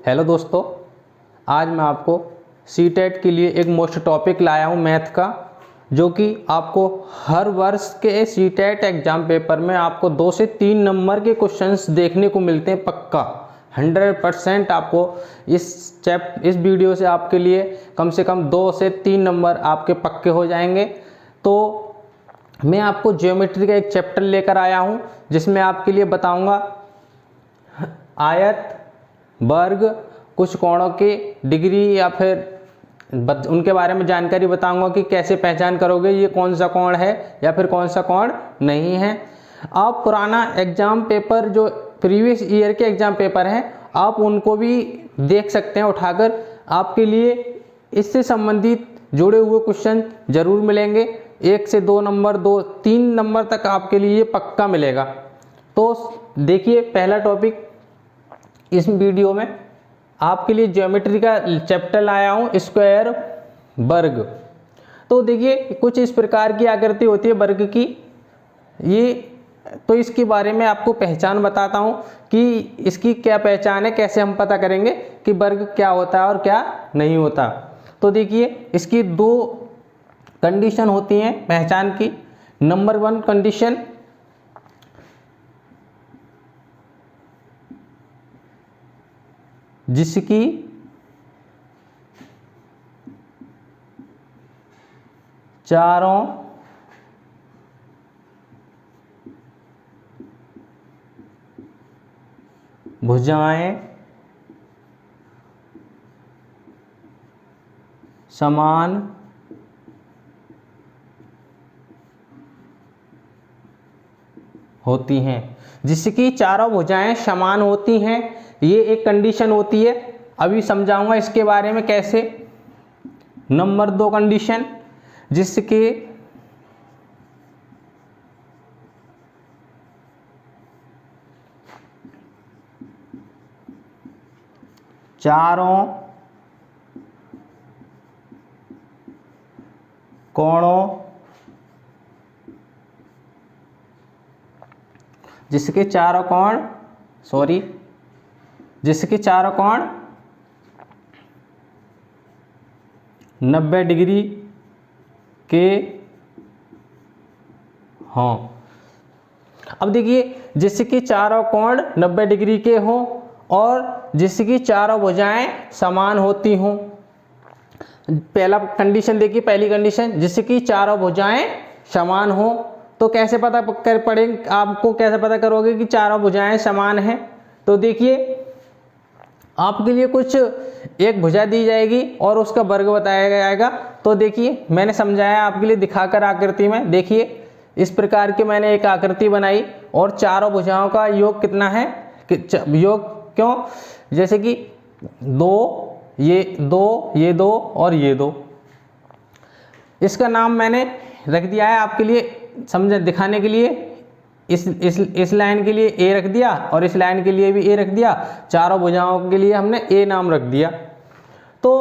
Hello दोस्तों, आज मैं आपको सीटेट के लिए एक मोस्ट टॉपिक लाया हूँ मैथ का, जो कि आपको हर वर्ष के सीटेट एग्जाम पेपर में आपको 2 से 3 नंबर के क्वेश्चंस देखने को मिलते हैं। पक्का 100% आपको इस वीडियो से आपके लिए कम से कम 2 से 3 नंबर आपके पक्के हो जाएंगे। तो मैं आपको ज्योमेट्री का एक चैप्टर लेकर आया हूँ, जिसमें आपके लिए बताऊँगा आयत, वर्ग, कुछ कोणों की डिग्री या फिर उनके बारे में जानकारी बताऊंगा कि कैसे पहचान करोगे ये कौन सा कोण है या फिर कौन सा कोण नहीं है। आप पुराना एग्जाम पेपर जो प्रीवियस ईयर के एग्जाम पेपर हैं आप उनको भी देख सकते हैं उठाकर। आपके लिए इससे संबंधित जुड़े हुए क्वेश्चन जरूर मिलेंगे। 1 से 2 नंबर 2-3 नंबर तक आपके लिए पक्का मिलेगा। तो देखिए, पहला टॉपिक इस वीडियो में आपके लिए ज्योमेट्री का चैप्टर लाया हूँ, स्क्वायर, वर्ग। तो देखिए, कुछ इस प्रकार की आकृति होती है वर्ग की। ये तो इसके बारे में आपको पहचान बताता हूँ कि इसकी क्या पहचान है, कैसे हम पता करेंगे कि वर्ग क्या होता है और क्या नहीं होता। तो देखिए, इसकी 2 कंडीशन होती हैं पहचान की। नंबर 1 कंडीशन, जिसकी चारों भुजाएं समान होती हैं। जिसकी चारों भुजाएं समान होती हैं, ये एक कंडीशन होती है। अभी समझाऊंगा इसके बारे में कैसे। नंबर 2 कंडीशन, जिसके चारों कोणों जिसके चारों कोण 90 डिग्री के हों। अब देखिए, जिसके चारों कोण 90 डिग्री के हों और जिसकी चारों भुजाएं समान होती हों। पहला कंडीशन देखिए, पहली कंडीशन, जिसकी चारों भुजाएं समान हो। तो कैसे पता कर पड़ेंगे, आपको कैसे पता करोगे कि चारों भुजाएं समान हैं? तो देखिए, आपके लिए कुछ एक भुजा दी जाएगी और उसका वर्ग बताया जाएगा। तो देखिए, मैंने समझाया आपके लिए दिखाकर आकृति में। देखिए, इस प्रकार की मैंने एक आकृति बनाई और चारों भुजाओं का योग कितना है, योग क्यों, जैसे कि 2, ये 2, ये 2 और ये 2। इसका नाम मैंने रख दिया है आपके लिए समझ दिखाने के लिए। इस लाइन के लिए ए रख दिया और इस लाइन के लिए भी ए रख दिया। चारों भुजाओं के लिए हमने ए नाम रख दिया। तो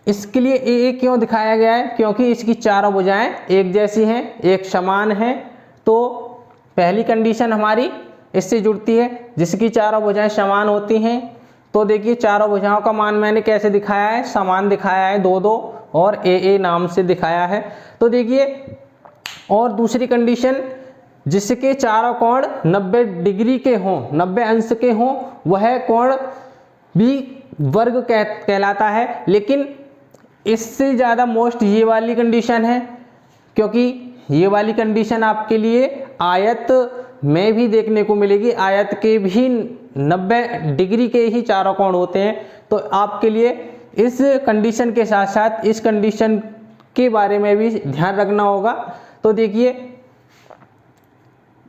इसके लिए ए क्यों दिखाया गया है, क्योंकि इसकी चारों भुजाएं एक जैसी हैं, एक समान है। तो पहली कंडीशन हमारी इससे जुड़ती है, जिसकी चारों भुजाएं समान होती हैं। तो देखिए, चारों भुजाओं का मान मैंने कैसे दिखाया है, समान दिखाया है, 2 2 और ए नाम से दिखाया है। तो देखिए, और दूसरी कंडीशन, जिसके चारों कोण 90 डिग्री के हों, 90 अंश के हों, वह कोण भी वर्ग कहलाता है। लेकिन इससे ज़्यादा मोस्ट ये वाली कंडीशन है, क्योंकि ये वाली कंडीशन आपके लिए आयत में भी देखने को मिलेगी। आयत के भी 90 डिग्री के ही चारों कोण होते हैं। तो आपके लिए इस कंडीशन के साथ साथ इस कंडीशन के बारे में भी ध्यान रखना होगा। तो देखिए,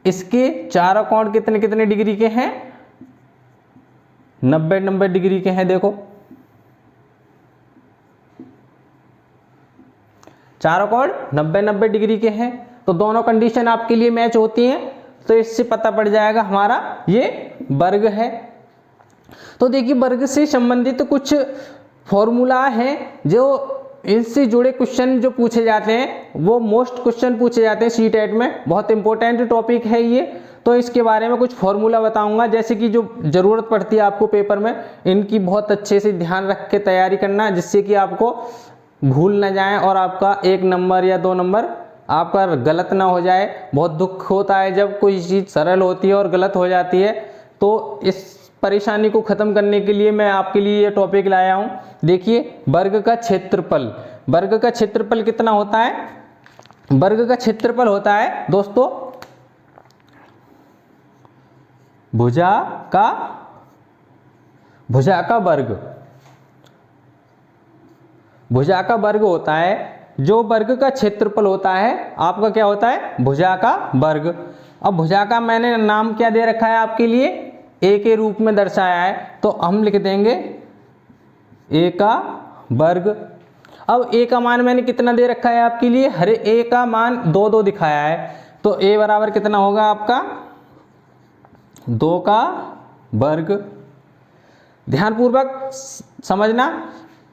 इसके चारों कोण कितने कितने डिग्री के हैं, 90 डिग्री के हैं। देखो, चारों कोण 90 डिग्री के हैं। तो दोनों कंडीशन आपके लिए मैच होती हैं। तो इससे पता पड़ जाएगा हमारा ये वर्ग है। तो देखिए, वर्ग से संबंधित कुछ फॉर्मूला हैं जो इनसे जुड़े क्वेश्चन जो पूछे जाते हैं, वो मोस्ट क्वेश्चन पूछे जाते हैं सीटेट में। बहुत इंपॉर्टेंट टॉपिक है ये। तो इसके बारे में कुछ फॉर्मूला बताऊंगा, जैसे कि जो ज़रूरत पड़ती है आपको पेपर में, इनकी बहुत अच्छे से ध्यान रख के तैयारी करना, जिससे कि आपको भूल ना जाए और आपका 1 नंबर या 2 नंबर आपका गलत ना हो जाए। बहुत दुख होता है जब कोई चीज़ सरल होती है और गलत हो जाती है। तो इस परेशानी को ख़त्म करने के लिए मैं आपके लिए ये टॉपिक लाया हूँ। देखिए, वर्ग का क्षेत्रफल, वर्ग का क्षेत्रफल कितना होता है? वर्ग का क्षेत्रफल होता है दोस्तों भुजा का वर्ग। भुजा का वर्ग होता है, जो वर्ग का क्षेत्रफल होता है आपका क्या होता है? भुजा का वर्ग। अब भुजा का मैंने नाम क्या दे रखा है आपके लिए? ए के रूप में दर्शाया है, तो हम लिख देंगे ए का वर्ग। अब ए का मान मैंने कितना दे रखा है आपके लिए? हरे ए का मान 2 2 दिखाया है, तो ए बराबर कितना होगा आपका? 2 का वर्ग। ध्यानपूर्वक समझना,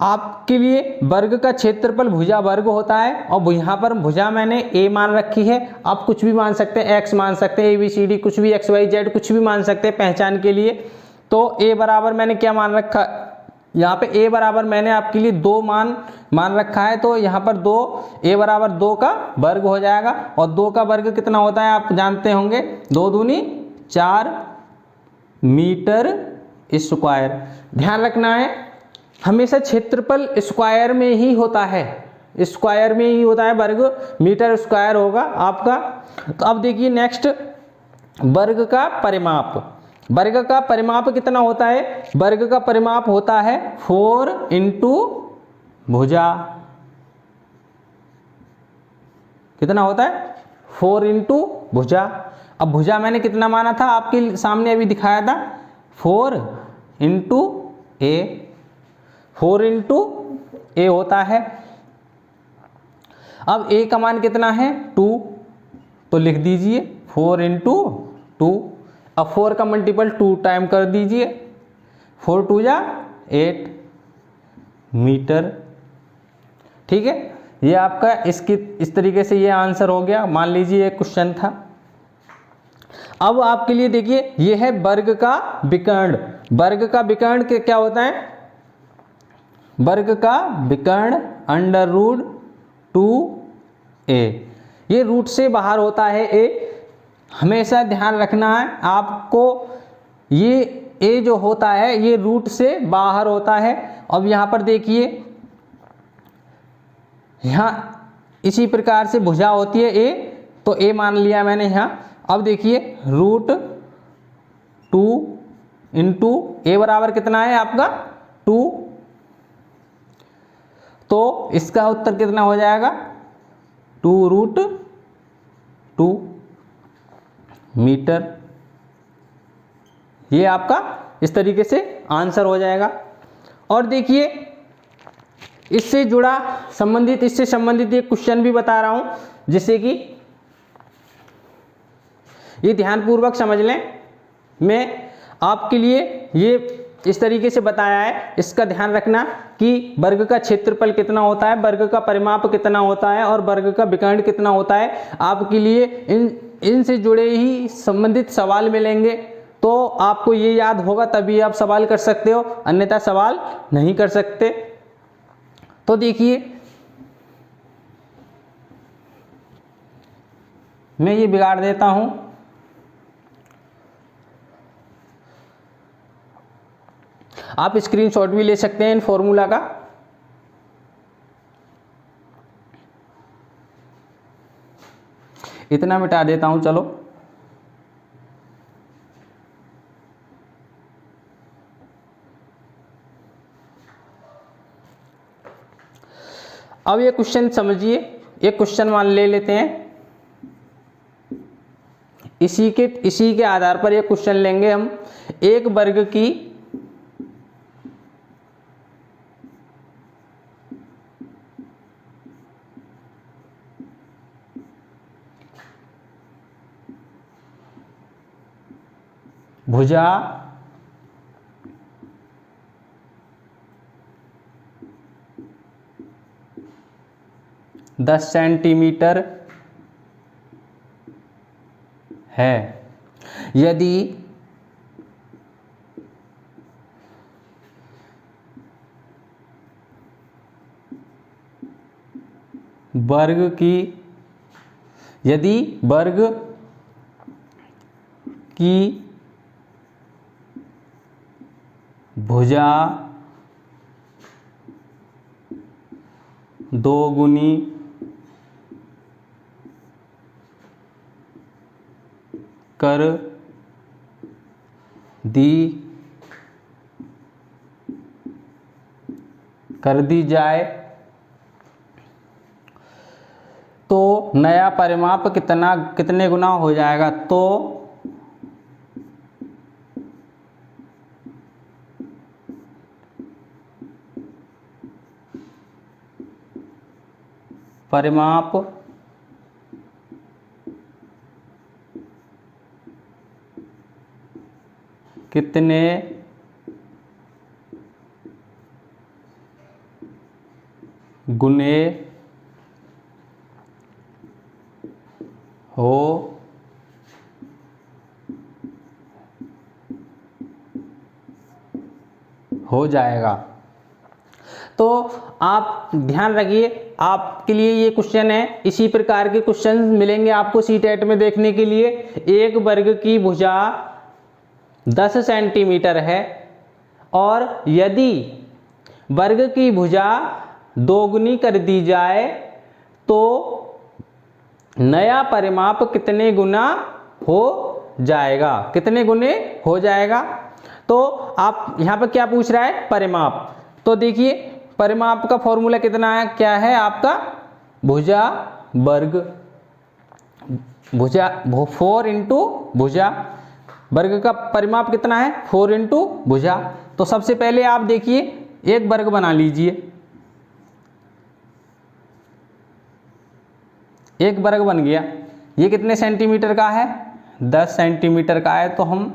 आपके लिए वर्ग का क्षेत्रफल भुजा वर्ग होता है, और यहाँ पर भुजा मैंने ए मान रखी है। आप कुछ भी मान सकते हैं, एक्स मान सकते हैं, ABCD कुछ भी, XYZ कुछ भी मान सकते हैं पहचान के लिए। तो ए बराबर मैंने क्या मान रखा? यहाँ पे ए बराबर मैंने आपके लिए 2 मान रखा है, तो यहाँ पर 2, ए बराबर 2 का वर्ग हो जाएगा। और 2 का वर्ग कितना होता है आप जानते होंगे? 2 दूनी 4 मीटर स्क्वायर। ध्यान रखना है, हमेशा क्षेत्रफल स्क्वायर में ही होता है, स्क्वायर में ही होता है, वर्ग मीटर स्क्वायर होगा आपका। तो अब देखिए नेक्स्ट, वर्ग का परिमाप। वर्ग का परिमाप कितना होता है? वर्ग का परिमाप होता है 4 इंटू भुजा। कितना होता है? 4 इंटू भुजा। अब भुजा मैंने कितना माना था आपके सामने अभी दिखाया था? 4 इंटू ए। 4 इंटू ए होता है। अब ए का मान कितना है? 2, तो लिख दीजिए 4 इंटू 2। अब 4 का मल्टीपल 2 टाइम कर दीजिए, 4 2 जा 8 मीटर। ठीक है, ये आपका इस तरीके से ये आंसर हो गया। मान लीजिए एक क्वेश्चन था। अब आपके लिए देखिए, ये है वर्ग का विकर्ण। वर्ग का विकर्ण क्या होता है? वर्ग का विकर्ण अंडर रूट 2a। ये रूट से बाहर होता है a, हमेशा ध्यान रखना है आपको। ये a जो होता है ये रूट से बाहर होता है। अब यहाँ पर देखिए, यहाँ इसी प्रकार से भुजा होती है a, तो a मान लिया मैंने यहाँ। अब देखिए रूट 2 इंटू ए बराबर कितना है आपका? 2, तो इसका उत्तर कितना हो जाएगा? 2 रूट 2 मीटर। ये आपका इस तरीके से आंसर हो जाएगा। और देखिए, इससे संबंधित एक क्वेश्चन भी बता रहा हूं, जिससे कि ये ध्यानपूर्वक समझ लें। मैं आपके लिए ये इस तरीके से बताया है, इसका ध्यान रखना कि वर्ग का क्षेत्रफल कितना होता है, वर्ग का परिमाप कितना होता है और वर्ग का विकर्ण कितना होता है। आपके लिए इनसे जुड़े ही संबंधित सवाल मिलेंगे, तो आपको ये याद होगा तभी आप सवाल कर सकते हो, अन्यथा सवाल नहीं कर सकते। तो देखिए, मैं ये बिगाड़ देता हूं। आप स्क्रीनशॉट भी ले सकते हैं इन फॉर्मूला का। इतना मिटा देता हूं, चलो। अब ये क्वेश्चन समझिए, ये क्वेश्चन मान ले लेते हैं। इसी के आधार पर ये क्वेश्चन लेंगे हम। एक वर्ग की भुजा 10 सेंटीमीटर है। यदि वर्ग की भुजा दोगुनी कर दी जाए तो नया परिमाप कितने गुना हो जाएगा। तो परिमाप कितने गुने हो जाएगा। तो आप ध्यान रखिए, आपके लिए ये क्वेश्चन है। इसी प्रकार के क्वेश्चन मिलेंगे आपको सीटेट में देखने के लिए। एक वर्ग की भुजा 10 सेंटीमीटर है और यदि वर्ग की भुजा दोगुनी कर दी जाए तो नया परिमाप कितने गुना हो जाएगा, कितने गुने हो जाएगा। तो आप यहाँ पर क्या पूछ रहा है, परिमाप। तो देखिए परिमाप का फॉर्मूला कितना है, क्या है आपका, भुजा वर्ग, भुजा 4 इंटू भुजा, वर्ग का परिमाप कितना है 4 इंटू भुजा। तो सबसे पहले आप देखिए एक वर्ग बना लीजिए, एक वर्ग बन गया। ये कितने सेंटीमीटर का है, 10 सेंटीमीटर का है, तो हम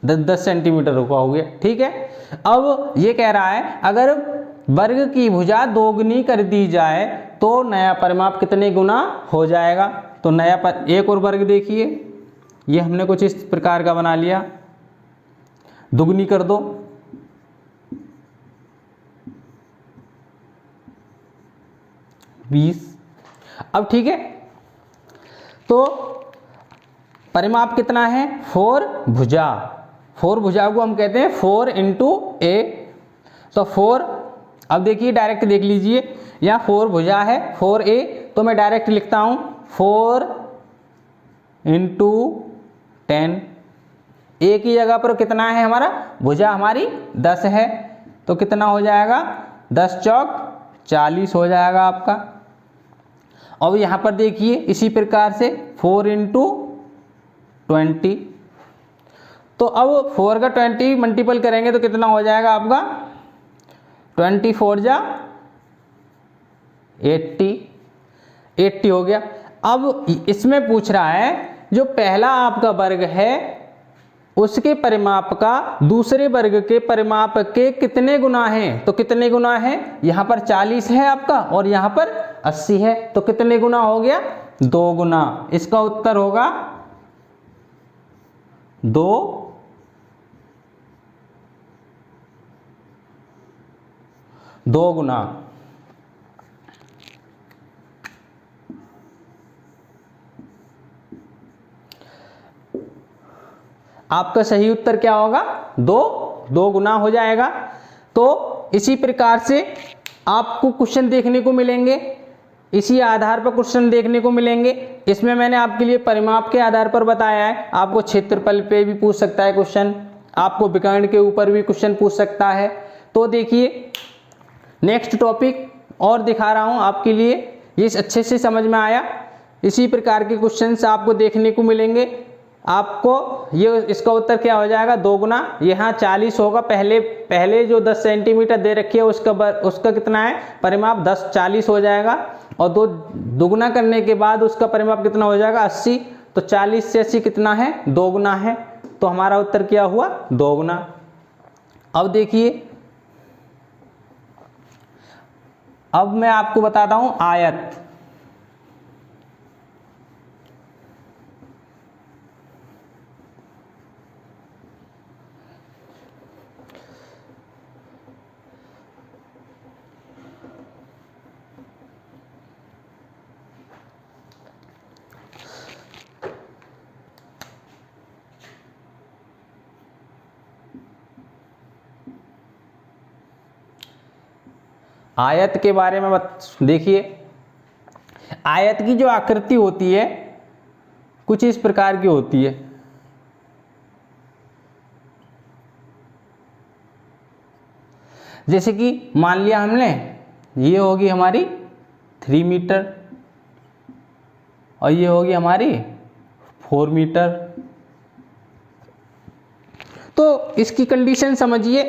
10 सेंटीमीटर का हो गया, ठीक है। अब ये कह रहा है अगर वर्ग की भुजा दोगुनी कर दी जाए तो नया परिमाप कितने गुना हो जाएगा। तो एक और वर्ग देखिए, ये हमने कुछ इस प्रकार का बना लिया, दुगनी कर दो, अब ठीक है। तो परिमाप कितना है 4 भुजा, 4 भुजा को हम कहते हैं 4 इंटू ए। तो 4, अब देखिए डायरेक्ट देख लीजिए, यहाँ 4 भुजा है 4a, तो मैं डायरेक्ट लिखता हूँ 4 इंटू 10। ए की जगह पर कितना है हमारा, भुजा हमारी 10 है, तो कितना हो जाएगा 10 चौक 40 हो जाएगा आपका। अब यहाँ पर देखिए इसी प्रकार से 4 इंटू 20, तो अब 4 का 20 मल्टीपल करेंगे तो कितना हो जाएगा आपका, 24 जा 80 हो गया। अब इसमें पूछ रहा है जो पहला आपका वर्ग है उसके परिमाप का दूसरे वर्ग के परिमाप के कितने गुना है। तो कितने गुना है, यहाँ पर 40 है आपका और यहाँ पर 80 है, तो कितने गुना हो गया, 2 गुना। इसका उत्तर होगा 2 गुना। आपका सही उत्तर क्या होगा, 2 गुना हो जाएगा। तो इसी प्रकार से आपको क्वेश्चन देखने को मिलेंगे, इसी आधार पर क्वेश्चन देखने को मिलेंगे। इसमें मैंने आपके लिए परिमाप के आधार पर बताया है, आपको क्षेत्रफल पे भी पूछ सकता है क्वेश्चन, आपको विकर्ण के ऊपर भी क्वेश्चन पूछ सकता है। तो देखिए नेक्स्ट टॉपिक और दिखा रहा हूँ आपके लिए, ये अच्छे से समझ में आया। इसी प्रकार के क्वेश्चंस आपको देखने को मिलेंगे। आपको ये इसका उत्तर क्या हो जाएगा, 2 गुना। यहाँ 40 होगा, पहले जो 10 सेंटीमीटर दे रखी है उसका कितना है परिमाप, 40 हो जाएगा, और 2 गुना करने के बाद उसका परिमाप कितना हो जाएगा 80। तो 40 से 80 कितना है, 2 गुना है। तो हमारा उत्तर क्या हुआ, 2 गुना। अब देखिए, अब मैं आपको बताता हूं आयत। आयत के बारे में देखिए, आयत की जो आकृति होती है कुछ इस प्रकार की होती है। जैसे कि मान लिया हमने ये होगी हमारी 3 मीटर और ये होगी हमारी 4 मीटर। तो इसकी कंडीशन समझिए,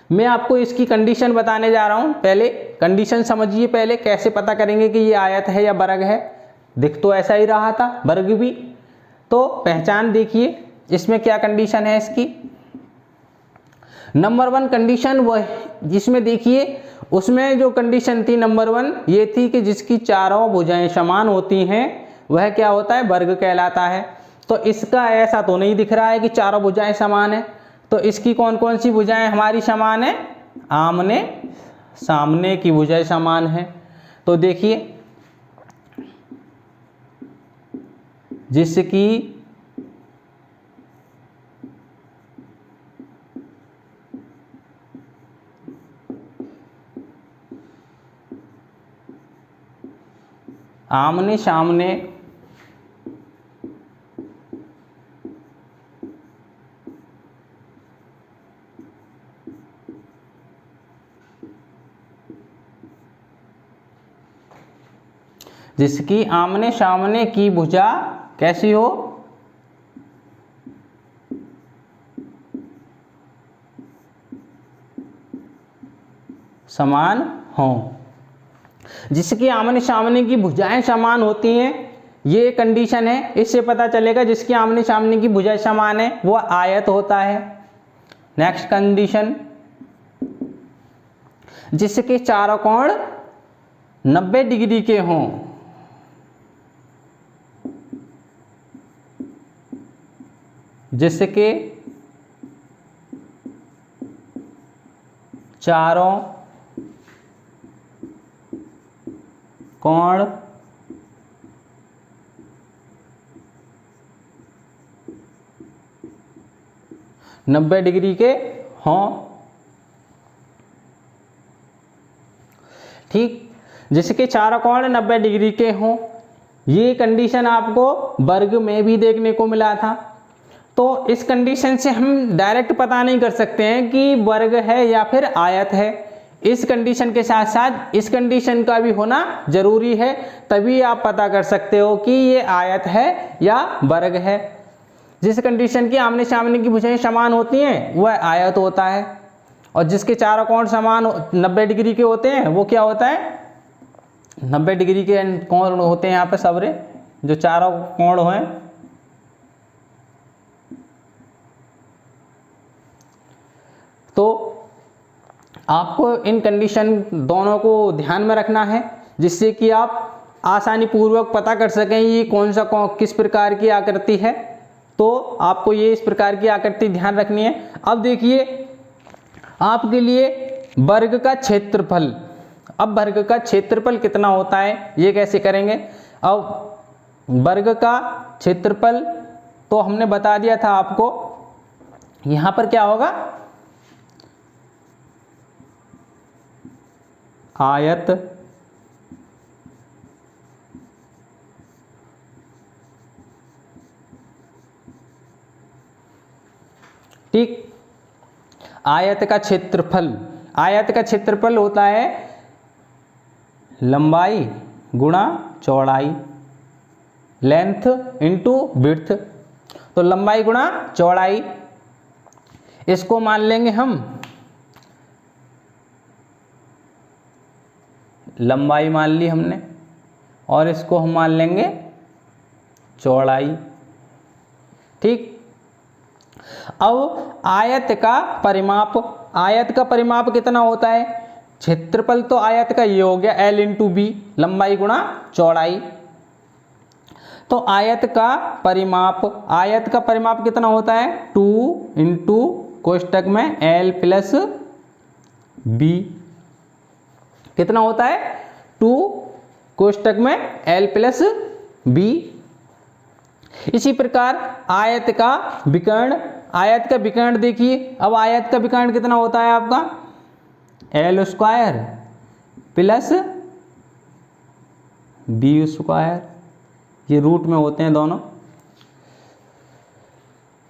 मैं आपको इसकी कंडीशन बताने जा रहा हूं। पहले कंडीशन समझिए, पहले कैसे पता करेंगे कि ये आयत है या वर्ग है। दिख तो ऐसा ही रहा था, वर्ग भी। तो पहचान देखिए इसमें क्या कंडीशन है इसकी। नंबर 1 कंडीशन वह जिसमें देखिए, उसमें जो कंडीशन थी नंबर 1 ये थी कि जिसकी चारों भुजाएं समान होती हैं वह क्या होता है, वर्ग कहलाता है। तो इसका ऐसा तो नहीं दिख रहा है कि चारों भुजाएं समान है। तो इसकी कौन कौन सी भुजाएं हमारी समान है, आमने सामने की भुजाएं समान है। तो देखिए जिसकी आमने सामने जिसकी आमने सामने की भुजा कैसी हो, समान हो। जिसकी आमने सामने की भुजाएं समान होती हैं, ये कंडीशन है। इससे पता चलेगा जिसकी आमने सामने की भुजाएं समान है वो आयत होता है। नेक्स्ट कंडीशन, जिसके चारों कोण 90 डिग्री के हों। जिसके चारों कोण 90 डिग्री के हों। ठीक, जिसके चारों कोण 90 डिग्री के हों। ये कंडीशन आपको वर्ग में भी देखने को मिला था। तो इस कंडीशन से हम डायरेक्ट पता नहीं कर सकते हैं कि वर्ग है या फिर आयत है। इस कंडीशन के साथ साथ इस कंडीशन का भी होना जरूरी है, तभी आप पता कर सकते हो कि ये आयत है या वर्ग है। जिस कंडीशन की आमने सामने की भुजाएं समान होती हैं वह आयत होता है, और जिसके चारों कोण समान 90 डिग्री के होते हैं वो क्या होता है, 90 डिग्री के कोण होते हैं यहाँ पे सबरे, जो चारों कोण हैं। तो आपको इन कंडीशन दोनों को ध्यान में रखना है, जिससे कि आप आसानी पूर्वक पता कर सकें ये कौन सा किस प्रकार की आकृति है। तो आपको ये इस प्रकार की आकृति ध्यान रखनी है। अब देखिए आपके लिए वर्ग का क्षेत्रफल, अब वर्ग का क्षेत्रफल कितना होता है ये कैसे करेंगे। अब वर्ग का क्षेत्रफल तो हमने बता दिया था आपको, यहां पर क्या होगा, आयत ठीक, आयत का क्षेत्रफल, आयत का क्षेत्रफल होता है लंबाई गुणा चौड़ाई, लेंथ इंटू विड्थ। तो लंबाई गुणा चौड़ाई, इसको मान लेंगे हम लंबाई मान ली हमने, और इसको हम मान लेंगे चौड़ाई। ठीक, अब आयत का परिमाप, आयत का परिमाप कितना होता है, क्षेत्रफल तो आयत का ये हो गया L इंटू बी, लंबाई गुणा चौड़ाई। तो आयत का परिमाप, आयत का परिमाप कितना होता है 2 इंटू कोष्टक में L प्लस बी, कितना होता है 2 कोष्टक में L प्लस बी। इसी प्रकार आयत का विकर्ण, आयत का विकर्ण देखिए, अब आयत का विकर्ण कितना होता है आपका L square plus B square, ये रूट में होते हैं दोनों,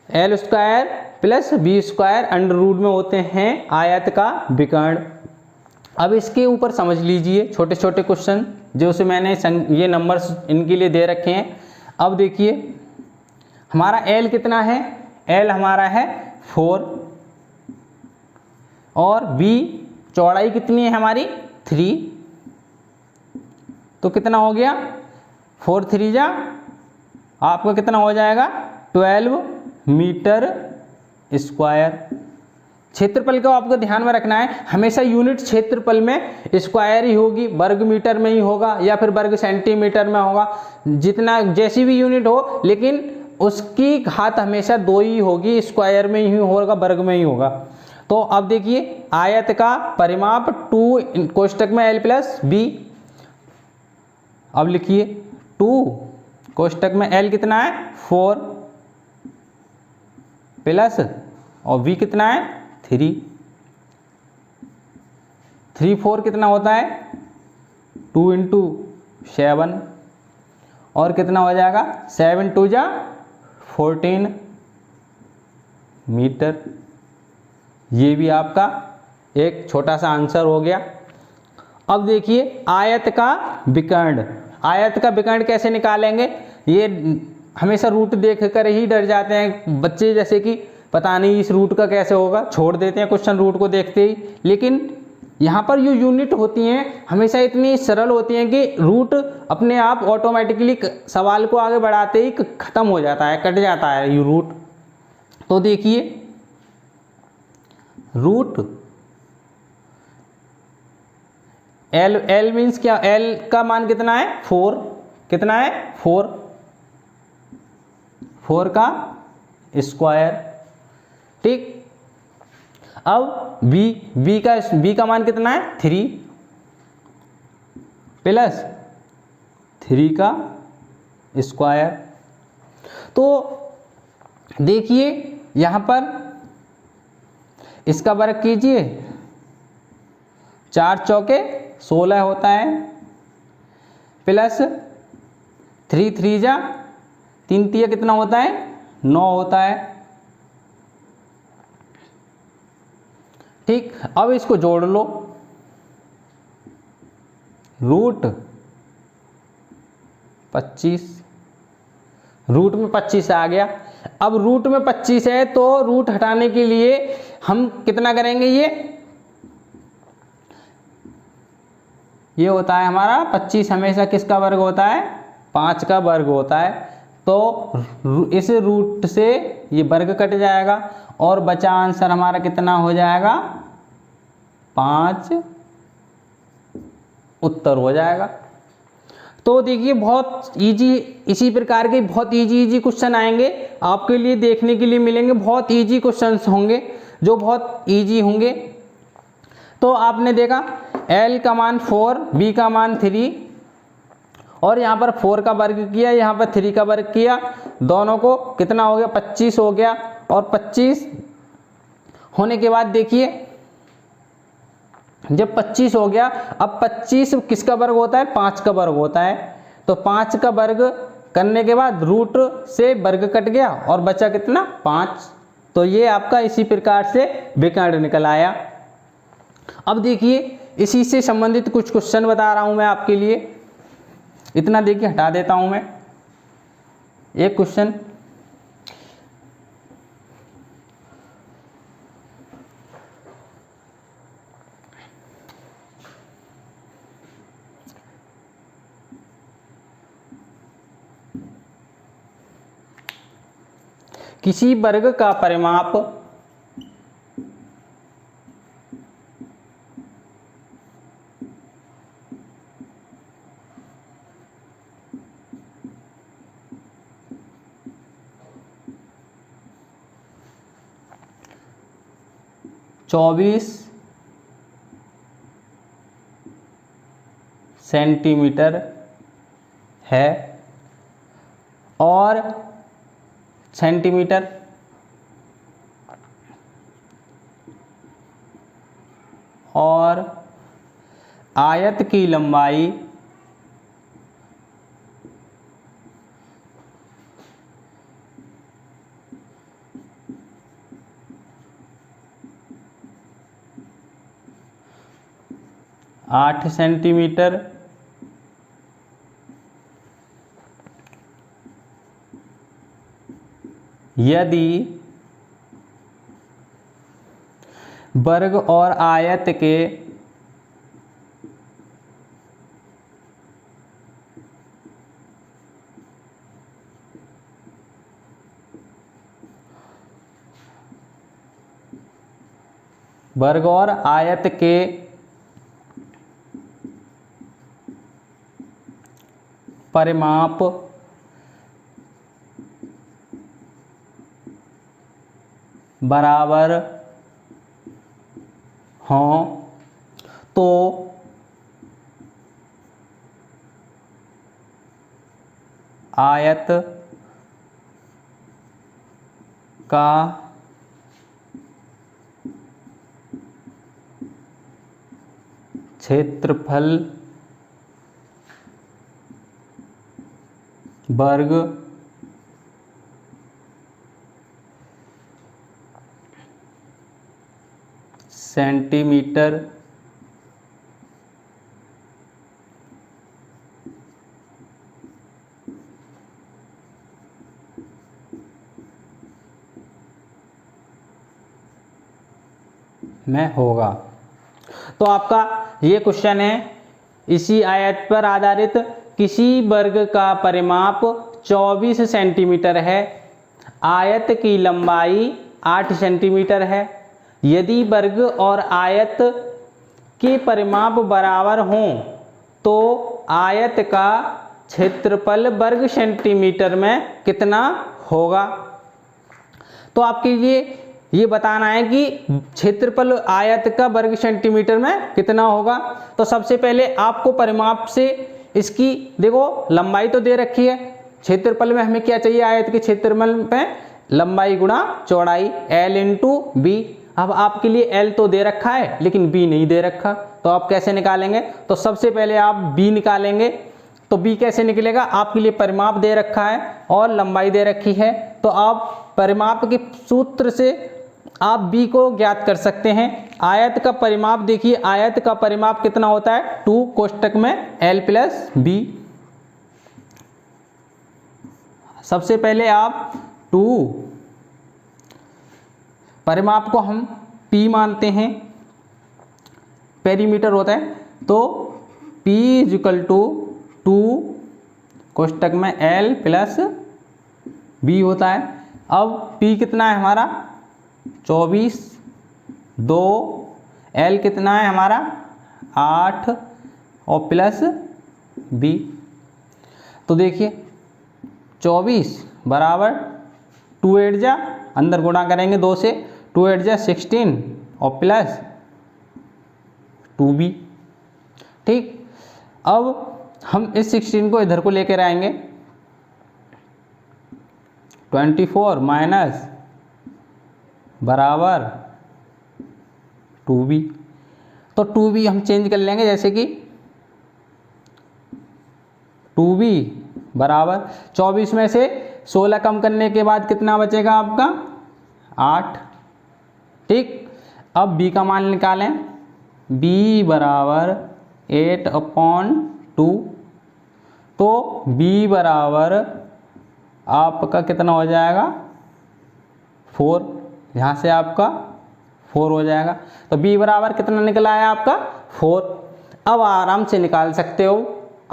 L square plus B square under root में होते हैं आयत का विकर्ण। अब इसके ऊपर समझ लीजिए छोटे छोटे क्वेश्चन जो से मैंने ये नंबर्स इनके लिए दे रखे हैं। अब देखिए हमारा एल कितना है, एल हमारा है 4 और बी चौड़ाई कितनी है हमारी 3, तो कितना हो गया 4 3 जा आपका कितना हो जाएगा 12 मीटर स्क्वायर। क्षेत्रफल को आपको ध्यान में रखना है, हमेशा यूनिट क्षेत्रफल में स्क्वायर ही होगी, वर्ग मीटर में ही होगा या फिर वर्ग सेंटीमीटर में होगा, जितना जैसी भी यूनिट हो, लेकिन उसकी घात हमेशा 2 ही होगी, स्क्वायर में ही होगा, वर्ग में ही होगा। तो अब देखिए आयत का परिमाप 2 कोष्टक में एल प्लस बी, अब लिखिए 2 कोष्टक में एल कितना है 4 प्लस और बी कितना है 3, 3 4 कितना होता है 2 इंटू 7 और कितना हो जाएगा 7 2 जा 14 मीटर। ये भी आपका एक छोटा सा आंसर हो गया। अब देखिए आयत का विकर्ण, आयत का विकर्ण कैसे निकालेंगे, ये हमेशा रूट देख कर ही डर जाते हैं बच्चे, जैसे कि पता नहीं इस रूट का कैसे होगा, छोड़ देते हैं क्वेश्चन रूट को देखते ही। लेकिन यहाँ पर जो यूनिट होती हैं हमेशा इतनी सरल होती हैं कि रूट अपने आप ऑटोमेटिकली सवाल को आगे बढ़ाते ही खत्म हो जाता है, कट जाता है ये रूट। तो देखिए रूट एल, एल मीन्स क्या, एल का मान कितना है 4, कितना है 4, 4 का स्क्वायर, ठीक। अब बी का मान कितना है 3 प्लस 3 का स्क्वायर। तो देखिए यहां पर इसका वर्ग कीजिए, 4 चौके 16 होता है प्लस 3 3 जा 3 3 कितना होता है 9 होता है, ठीक। अब इसको जोड़ लो, रूट 25, रूट में 25 आ गया। अब रूट में 25 है तो रूट हटाने के लिए हम कितना करेंगे, ये होता है हमारा 25 हमेशा किसका वर्ग होता है 5 का वर्ग होता है। तो इस रूट से ये वर्ग कट जाएगा और बचा आंसर हमारा कितना हो जाएगा 5 उत्तर हो जाएगा। तो देखिए बहुत इजी, इसी प्रकार के बहुत इजी क्वेश्चन आएंगे आपके लिए, देखने के लिए मिलेंगे, बहुत इजी क्वेश्चंस होंगे जो बहुत इजी होंगे। तो आपने देखा L का मान 4, B का मान 3 और यहाँ पर 4 का वर्ग किया, यहाँ पर 3 का वर्ग किया, दोनों को कितना हो गया 25 हो गया। और 25 होने के बाद देखिए जब 25 हो गया, अब 25 किसका वर्ग होता है 5 का वर्ग होता है। तो 5 का वर्ग करने के बाद रूट से वर्ग कट गया और बचा कितना 5। तो ये आपका इसी प्रकार से विकर्ण निकल आया। अब देखिए इसी से संबंधित कुछ क्वेश्चन बता रहा हूं मैं आपके लिए, इतना देखिए हटा देता हूं मैं एक क्वेश्चन। किसी वर्ग का परिमाप चौबीस सेंटीमीटर है और सेंटीमीटर और आयत की लंबाई 8 सेंटीमीटर यदि वर्ग और आयत के परिमाप बराबर हों तो आयत का क्षेत्रफल वर्ग सेंटीमीटर में होगा। तो आपका ये क्वेश्चन है, इसी आयत पर आधारित किसी वर्ग का परिमाप 24 सेंटीमीटर है, आयत की लंबाई 8 सेंटीमीटर है। यदि वर्ग और आयत के परिमाप बराबर हों तो आयत का क्षेत्रफल वर्ग सेंटीमीटर में कितना होगा। तो आपके लिए ये बताना है कि क्षेत्रफल आयत का वर्ग सेंटीमीटर में कितना होगा। तो सबसे पहले आपको परिमाप से इसकी देखो लंबाई तो दे रखी है, क्षेत्रफल में हमें क्या चाहिए, आयत के क्षेत्रफल में लंबाई गुणा चौड़ाई L इंटू बी। अब आपके लिए L तो दे रखा है लेकिन B नहीं दे रखा, तो आप कैसे निकालेंगे। तो सबसे पहले आप B निकालेंगे। तो B कैसे निकलेगा, आपके लिए परिमाप दे रखा है और लंबाई दे रखी है, तो आप परिमाप के सूत्र से आप B को ज्ञात कर सकते हैं। आयत का परिमाप देखिए, आयत का परिमाप कितना होता है, 2 कोष्टक में L प्लस B। सबसे पहले आप 2 परिमाप को हम P मानते हैं, पेरीमीटर होता है, तो P इक्वल टू 2 कोष्टक में L प्लस B होता है। अब P कितना है हमारा 24, 2 L कितना है हमारा 8 और प्लस B। तो देखिए 24 बराबर 2 8 जा, अंदर गुणा करेंगे 2 से, 2 8 जा 16 और प्लस 2B। ठीक, अब हम इस 16 को इधर को लेकर आएंगे, 24 माइनस बराबर 2B। तो 2B हम चेंज कर लेंगे, जैसे कि 2B बराबर 24 में से 16 कम करने के बाद कितना बचेगा आपका 8। ठीक, अब B का मान निकालें, B बराबर 8/2। तो B बराबर आपका कितना हो जाएगा 4, यहाँ से आपका 4 हो जाएगा। तो B बराबर कितना निकला है आपका 4। अब आराम से निकाल सकते हो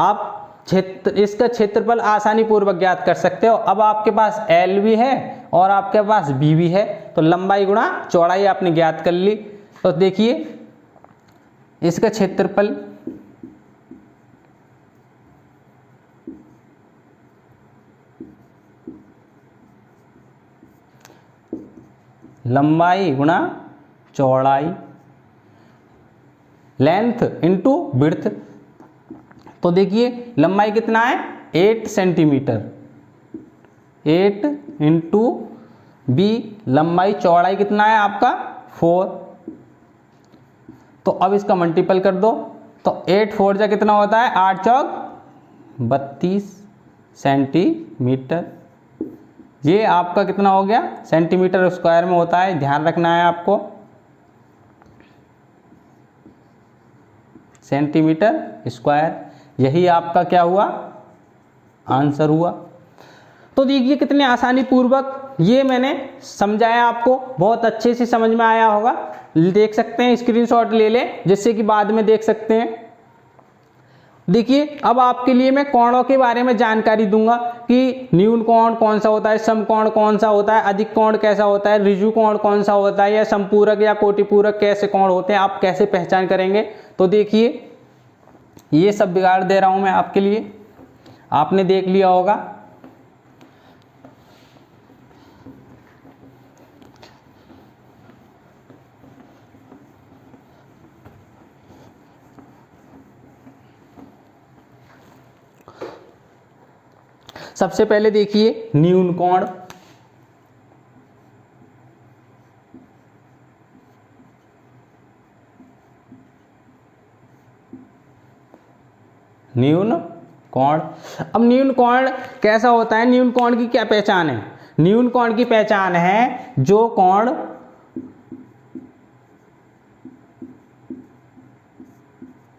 आप इसका क्षेत्रफल आसानी पूर्वक ज्ञात कर सकते हो। अब आपके पास L भी है और आपके पास B भी है, तो लंबाई गुणा चौड़ाई आपने ज्ञात कर ली। तो देखिए इसका क्षेत्रफल लंबाई गुणा चौड़ाई, लेंथ इंटू विड्थ। तो देखिए लंबाई कितना है 8 सेंटीमीटर, 8 इंटू B, लंबाई चौड़ाई कितना है आपका 4। तो अब इसका मल्टीपल कर दो, तो 8 4 जा कितना होता है, 8 चौक 32 सेंटीमीटर। ये आपका कितना हो गया, सेंटीमीटर स्क्वायर में होता है, ध्यान रखना है आपको, सेंटीमीटर स्क्वायर। यही आपका क्या हुआ, आंसर हुआ। तो देखिए कितने आसानी पूर्वक ये मैंने समझाया, आपको बहुत अच्छे से समझ में आया होगा। देख सकते हैं, स्क्रीनशॉट ले लें जिससे कि बाद में देख सकते हैं। देखिए अब आपके लिए मैं कोणों के बारे में जानकारी दूंगा कि न्यून कोण कौन सा होता है, समकोण कौन सा होता है, अधिक कोण कैसा होता है, ऋजु कोण कौन सा होता है, या संपूरक या कोटिपूरक कैसे कोण होते हैं, आप कैसे पहचान करेंगे। तो देखिए ये सब बिगाड़ दे रहा हूं मैं आपके लिए, आपने देख लिया होगा। सबसे पहले देखिए न्यून कोण। न्यून कोण, अब न्यून कोण कैसा होता है, न्यून कोण की क्या पहचान है। न्यून कोण की पहचान है जो कोण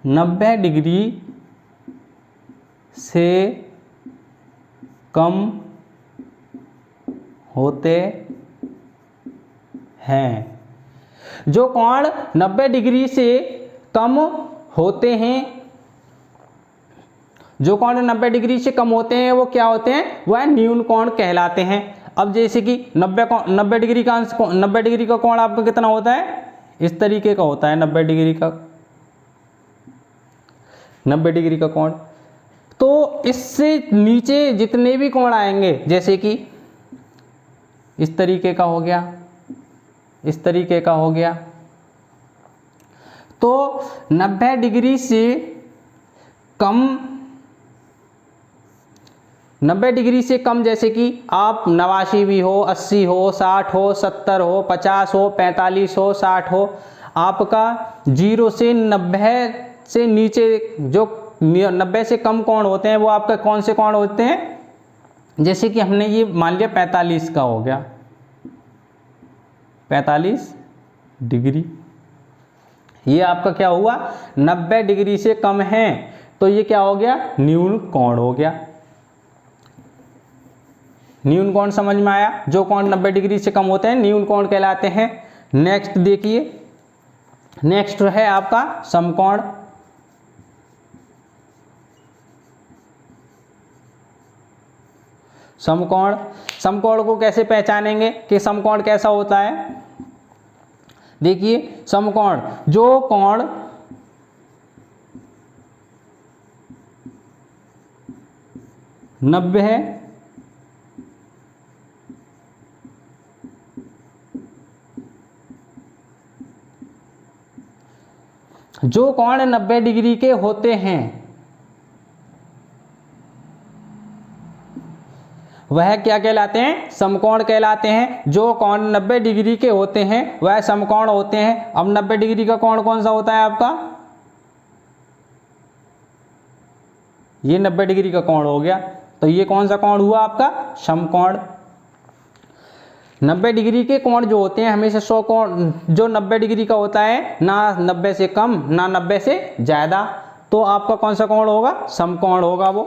90 डिग्री से कम होते हैं। जो कोण 90 डिग्री से कम होते हैं, जो कोण 90 डिग्री से कम होते हैं वो क्या होते हैं, वह न्यून कोण कहलाते हैं। अब जैसे कि 90 डिग्री का 90 डिग्री का कोण आपका कितना होता है, इस तरीके का होता है 90 डिग्री का, 90 डिग्री का कोण। तो इससे नीचे जितने भी कोण आएंगे, जैसे कि इस तरीके का हो गया, इस तरीके का हो गया, तो 90 डिग्री से कम, 90 डिग्री से कम, जैसे कि आप 89 भी हो, 80 हो, 60 हो, 70 हो, 50 हो, 45 हो, 60 हो, आपका 0 से 90 से नीचे जो 90 से कम कोण होते हैं वो आपका कौन से कोण होते हैं। जैसे कि हमने ये मान लिया 45 का हो गया, 45 डिग्री, ये आपका क्या हुआ, 90 डिग्री से कम है, तो ये क्या हो गया, न्यून कोण हो गया। न्यून कोण समझ में आया, जो कोण 90 डिग्री से कम होते हैं न्यून कोण कहलाते हैं। नेक्स्ट देखिए, नेक्स्ट है आपका समकोण। समकोण, समकोण को कैसे पहचानेंगे कि समकोण कैसा होता है। देखिए समकोण, जो कोण 90 है, जो कोण 90 डिग्री के होते हैं वह क्या कहलाते हैं, समकोण कहलाते हैं। जो कोण 90 डिग्री के होते हैं वह समकोण होते हैं। अब 90 डिग्री का कोण कौन सा होता है आपका, ये 90 डिग्री का कोण हो गया, तो ये कौन सा कोण हुआ आपका, समकोण। 90 डिग्री के कोण जो होते हैं हमेशा 100 कोण, जो 90 डिग्री का होता है ना 90 से कम ना 90 से ज़्यादा, तो आपका कौन सा कोण होगा, समकोण होगा वो।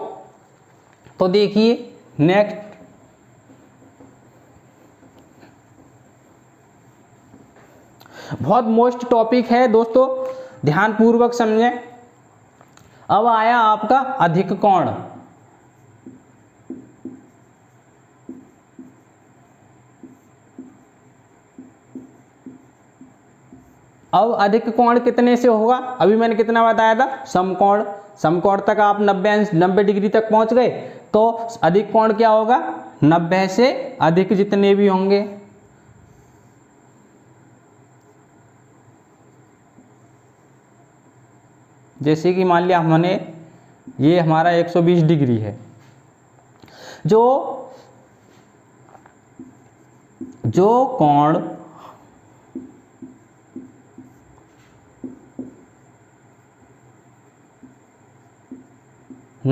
तो देखिए नेक्स्ट, बहुत मोस्ट टॉपिक है दोस्तों, ध्यान पूर्वक समझें। अब आया आपका अधिक कोण। अब अधिक कोण कितने से होगा, अभी मैंने कितना बताया था, समकोण। समकोण तक आप 90 डिग्री तक पहुंच गए, तो अधिक कोण क्या होगा, 90 से अधिक जितने भी होंगे। जैसे कि मान लिया हमने, ये हमारा 120 डिग्री है, जो कोण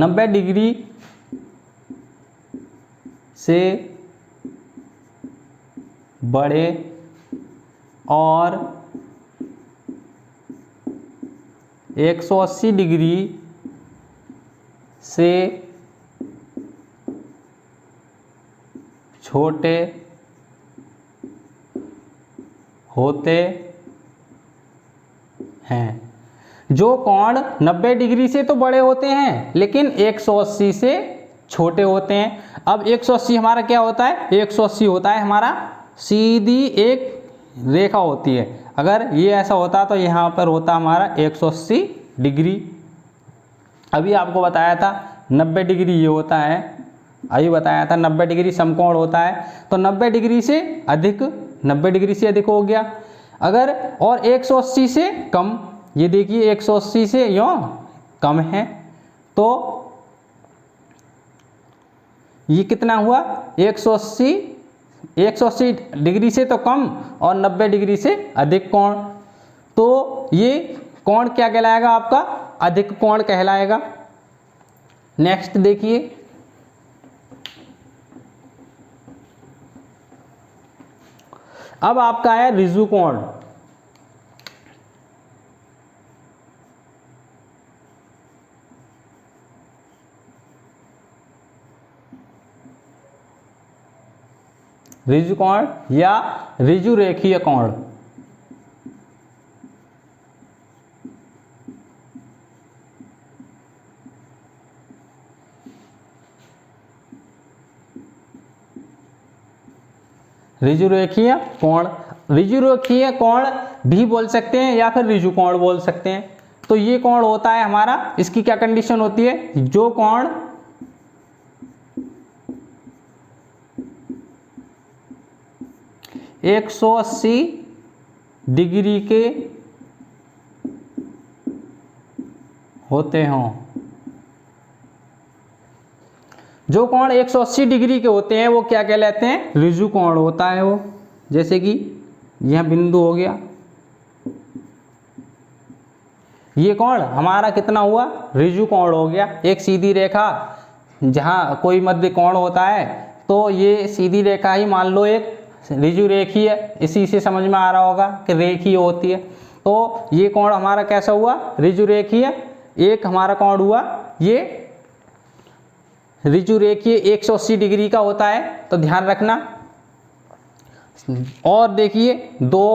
90 डिग्री से बड़े और 180 डिग्री से छोटे होते हैं। जो कोण 90 डिग्री से तो बड़े होते हैं लेकिन 180 से छोटे होते हैं। अब 180 हमारा क्या होता है? 180 होता है हमारा सीधी एक रेखा होती है। अगर ये ऐसा होता तो यहाँ पर होता हमारा 180 डिग्री। अभी आपको बताया था 90 डिग्री ये होता है, अभी बताया था 90 डिग्री समकोण होता है, तो 90 डिग्री से अधिक, 90 डिग्री से अधिक हो गया। अगर और 180 से कम, ये देखिए 180 से यूँ कम है, तो ये कितना हुआ? 180 डिग्री से तो कम और 90 डिग्री से अधिक कोण, तो ये कोण क्या कहलाएगा? आपका अधिक कोण कहलाएगा। नेक्स्ट देखिए, अब आपका है ऋजु कोण। ऋजु कोण या ऋजु रेखीय कोण। ऋजु रेखीय कोण, ऋजु रेखीय कोण भी बोल सकते हैं या फिर ऋजु कोण बोल सकते हैं। तो ये कोण होता है हमारा, इसकी क्या कंडीशन होती है? जो कोण 180 डिग्री के होते हों, जो कोण 180 डिग्री के होते हैं वो क्या कहलाते हैं? ऋजु कोण होता है वो। जैसे कि यह बिंदु हो गया, ये कोण हमारा कितना हुआ? ऋजु कोण हो गया। एक सीधी रेखा जहाँ कोई मध्य कोण होता है तो ये सीधी रेखा ही मान लो एक ऋजु रेखीय है, इसी से समझ में आ रहा होगा कि रेखीय होती है। तो ये कोण हमारा कैसा हुआ? ऋजु रेखीय। एक हमारा कोण हुआ ये ऋजु रेखीय 180 डिग्री का होता है, तो ध्यान रखना। और देखिए दो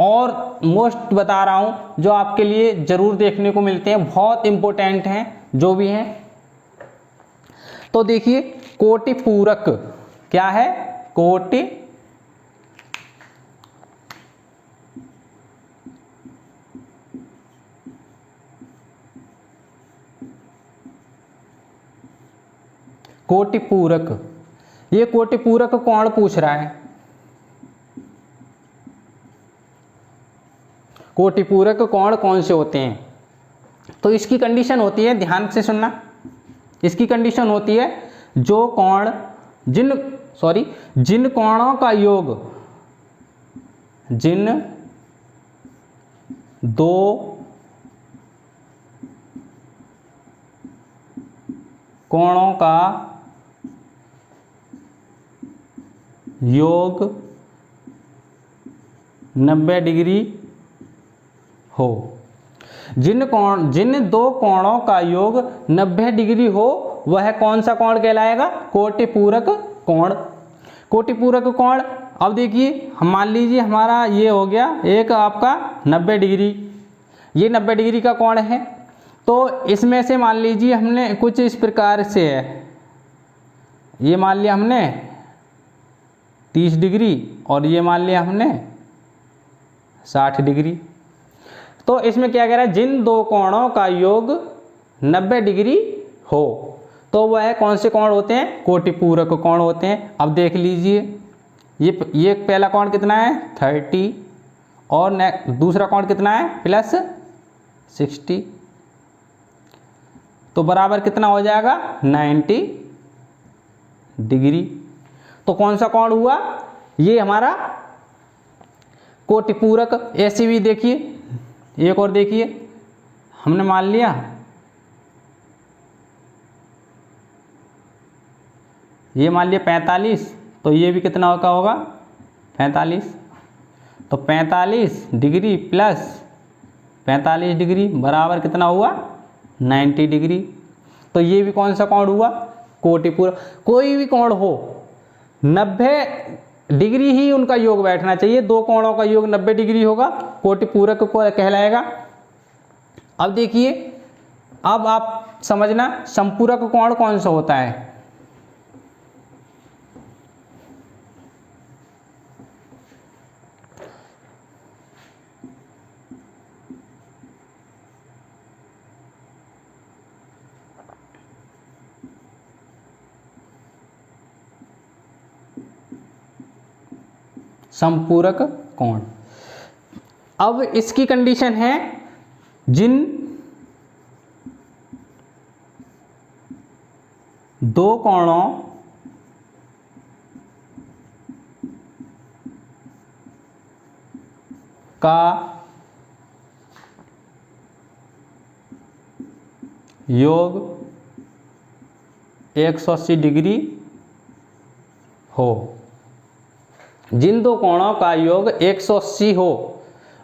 और मोस्ट बता रहा हूं जो आपके लिए जरूर देखने को मिलते हैं, बहुत इंपॉर्टेंट हैं जो भी हैं। तो देखिए कोटि पूरक क्या है? कोटि कोटि पूरक, ये कोटि पूरक कोण पूछ रहा है। कोटि पूरक कोण कौन से होते हैं? तो इसकी कंडीशन होती है, ध्यान से सुनना, इसकी कंडीशन होती है जो कोण जिन कोणों का योग, जिन दो कोणों का योग 90 डिग्री हो, जिन दो कोणों का योग 90 डिग्री हो वह कौन सा कोण कहलाएगा? कोटि पूरक कोण। कोटि पूरक कोण, अब देखिए हम मान लीजिए हमारा ये हो गया एक आपका 90 डिग्री, ये 90 डिग्री का कोण है। तो इसमें से मान लीजिए हमने कुछ इस प्रकार से है, ये मान लिया हमने 30 डिग्री और ये मान लिया हमने 60 डिग्री। तो इसमें क्या कह रहा है? जिन दो कोणों का योग 90 डिग्री हो तो वह कौन से कोण होते हैं? कोटि पूरक कोण होते हैं। अब देख लीजिए ये पहला कोण कितना है? 30 और दूसरा कोण कितना है? प्लस 60, तो बराबर कितना हो जाएगा? 90 डिग्री। तो कौन सा कोण हुआ? ये हमारा कोटि पूरक। ऐसे भी देखिए, एक और देखिए, हमने मान लिया ये मान लिया 45, तो ये भी कितना का होगा 45। तो 45 डिग्री प्लस 45 डिग्री बराबर कितना हुआ 90 डिग्री। तो ये भी कौन सा कोण हुआ कोटिपूरक। कोई भी कोण हो 90 डिग्री ही उनका योग बैठना चाहिए। दो कोणों का योग 90 डिग्री होगा, कोटिपूरक को कहलाएगा। अब देखिए, अब आप समझना संपूरक कोण कौन सा होता है। संपूरक कोण। अब इसकी कंडीशन है जिन दो कोणों का योग 180 डिग्री हो, जिन दो कोणों का योग 180 हो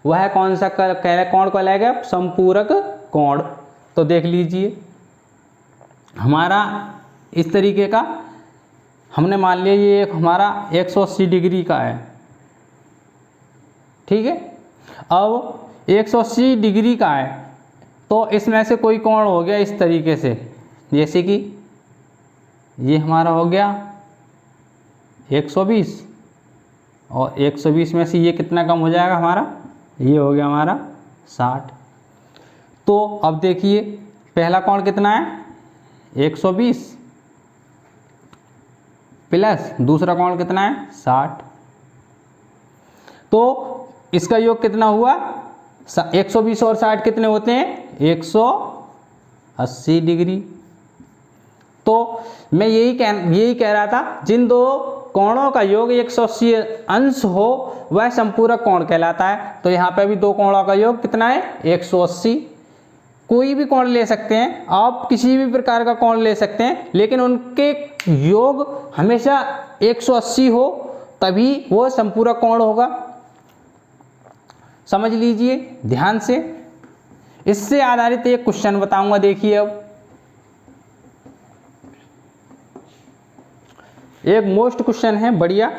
वह कौन सा कोण कहलाएगा संपूरक कोण। तो देख लीजिए, हमारा इस तरीके का हमने मान लिया ये एक हमारा 180 डिग्री का है, ठीक है। अब 180 डिग्री का है तो इसमें से कोई कोण हो गया इस तरीके से, जैसे कि ये हमारा हो गया 120 और 120 में से ये कितना कम हो जाएगा हमारा, ये हो गया हमारा 60। तो अब देखिए पहला कोण कितना है 120 प्लस दूसरा कोण कितना है 60। तो इसका योग कितना हुआ 120 और 60 कितने होते हैं 180 डिग्री। तो मैं यही कह रहा था जिन दो कोणों का योग 180 अंश हो वह संपूरक कोण कहलाता है। तो यहाँ पे भी दो कोणों का योग कितना है 180। कोई भी कोण ले सकते हैं आप, किसी भी प्रकार का कोण ले सकते हैं, लेकिन उनके योग हमेशा 180 हो तभी वो संपूरक कोण होगा। समझ लीजिए ध्यान से। इससे आधारित एक क्वेश्चन बताऊंगा, देखिए अब एक मोस्ट क्वेश्चन है बढ़िया।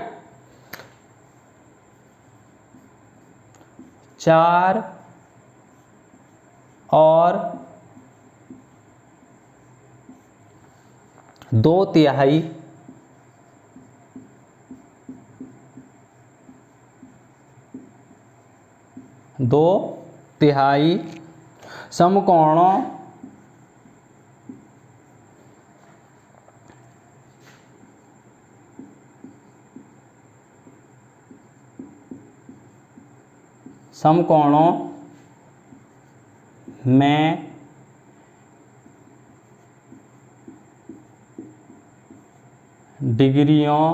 4 और 2/3 2/3 समकोणों में डिग्रियों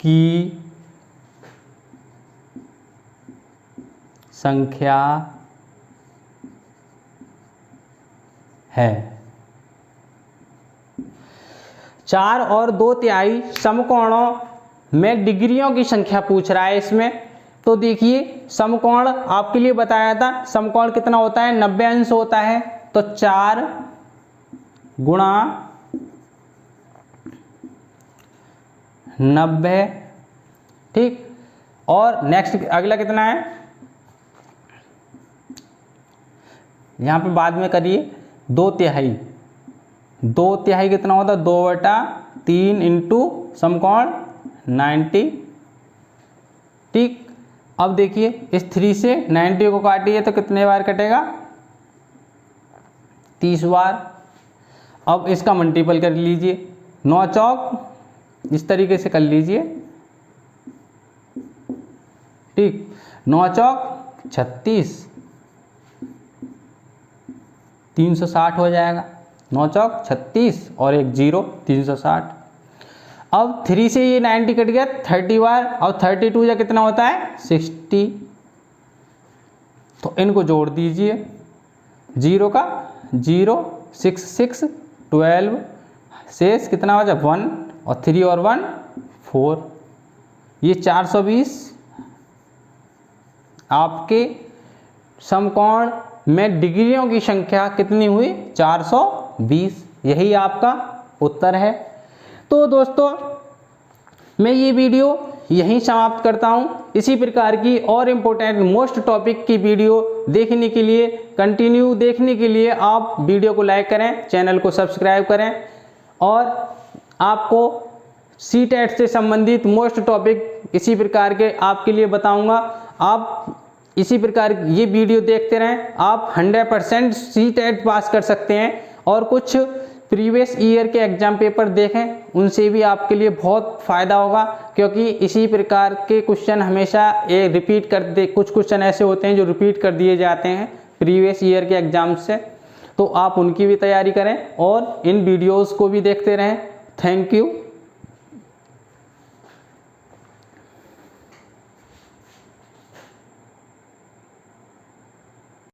की संख्या है। 4 और 2/3 समकोणों में डिग्रियों की संख्या पूछ रहा है इसमें। तो देखिए समकोण आपके लिए बताया था, समकोण कितना होता है 90 अंश होता है। तो 4 गुणा 90, ठीक। और नेक्स्ट अगला कितना है, यहां पे बाद में करिए 2/3। 2/3 कितना होता है 2/3 इंटू समकोण 90, ठीक। अब देखिए इस 3 से 90 को काटिए तो कितने बार कटेगा 30 बार। अब इसका मल्टीपल कर लीजिए, 9 चौक इस तरीके से कर लीजिए, ठीक। 9 चौक 36, 360 हो जाएगा। 9 चौक 36 और एक 0, 360। अब 3 से ये 90 कट गया 30 बार, और 32 या कितना होता है 60। तो इनको जोड़ दीजिए, 0 का 0, 6 6 12, शेष कितना हो जाए 1 और 3 और 1 4, ये 420 आपके समकोण में डिग्रियों की संख्या कितनी हुई 420, यही आपका उत्तर है। तो दोस्तों मैं ये वीडियो यहीं समाप्त करता हूँ। इसी प्रकार की और इम्पोर्टेंट मोस्ट टॉपिक की वीडियो देखने के लिए, कंटिन्यू देखने के लिए आप वीडियो को लाइक करें, चैनल को सब्सक्राइब करें और आपको CTET से संबंधित मोस्ट टॉपिक इसी प्रकार के आपके लिए बताऊंगा। आप इसी प्रकार ये वीडियो देखते रहें, आप 100% CTET पास कर सकते हैं। और कुछ प्रीवियस ईयर के एग्जाम पेपर देखें, उनसे भी आपके लिए बहुत फ़ायदा होगा, क्योंकि इसी प्रकार के क्वेश्चन हमेशा ये रिपीट करते, कुछ क्वेश्चन ऐसे होते हैं जो रिपीट कर दिए जाते हैं प्रीवियस ईयर के एग्जाम से, तो आप उनकी भी तैयारी करें और इन वीडियोज़ को भी देखते रहें। Thank you.